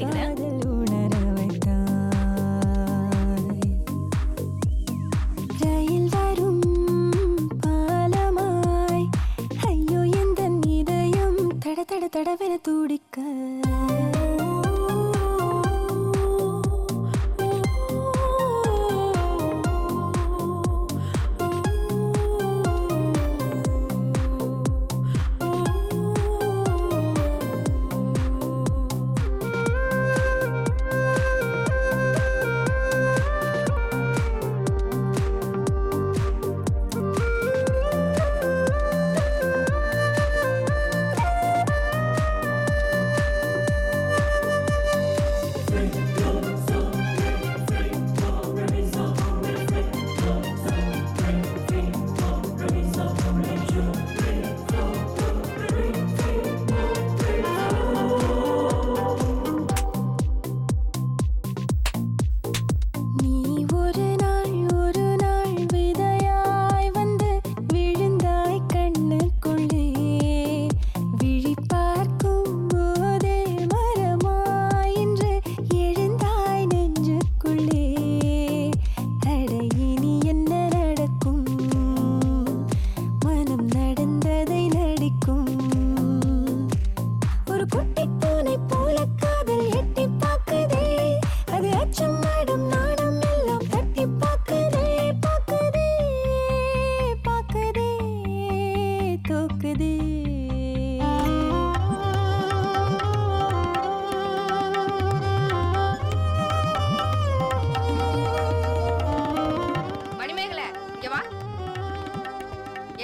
கேட்டுக்கிறேன். ரயில் வரும் பாலமாய் ஐயோ எந்த இதயம் தட தட தடவென துடிக்க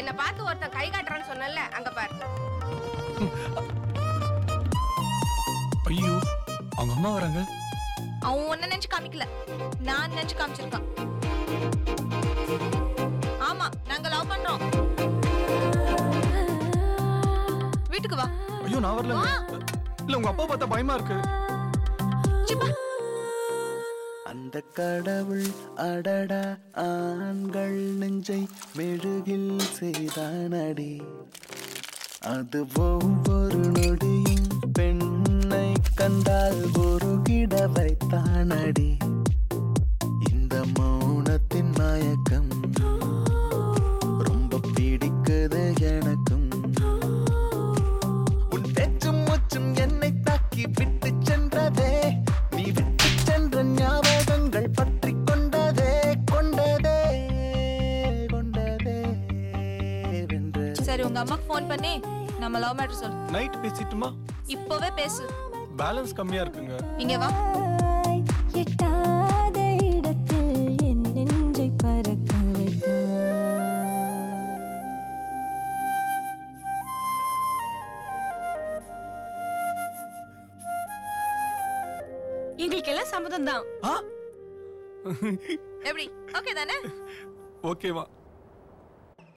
என்ன பார்த்து ஒருத்தன் கை காட்டுறான்னு சொன்னல அங்க பாரு. ஐயோ அவங்க அம்மா வராங்க. அவன் ஒன்ன நினைச்சு காமிக்கல, நான் நினைச்சு காமிச்சிருக்கான். ஆமா நாங்க லவ் பண்றோம். வீட்டுக்கு வா. ஐயோ நான் வரல. இல்ல உங்க அப்பா பார்த்தா பயமா இருக்கு. அந்த கடவுள் அடடா ஆண்கள் நெஞ்சை மெழுகில் செய்தானடி. அது ஒவ்வொரு நொடியும் பெண்ணை கண்டால் ஒரு கிட வைத்தானடி. இந்த மௌனத்தின் மயக்கம் ரொம்ப பிடிக்குது எனக்கும். உன் பேச்சும் மூச்சும் என்னை தாக்கி விட்டு சென்றதே. நீ விட்டு சென்ற ஞாபகங்கள் பற்றி கொண்டதே கொண்டதே கொண்டதே வென்றதே. சரி உங்க அம்மாக்கு ஃபோன் பண்ணி நம்ம லவ் மேட்டர் சொல். நைட் பேசிட்டுமா? இப்பவே பேசு. பேலன்ஸ் கம்மியா இருக்குங்க. இங்க வா. எட்டாத இடத்தில் என் நெஞ்சை பறக்க வைத்தாய். எங்களுக்கு எல்லாம் சம்மதம் தான். எப்படி ஓகே தானே? ஓகேவா?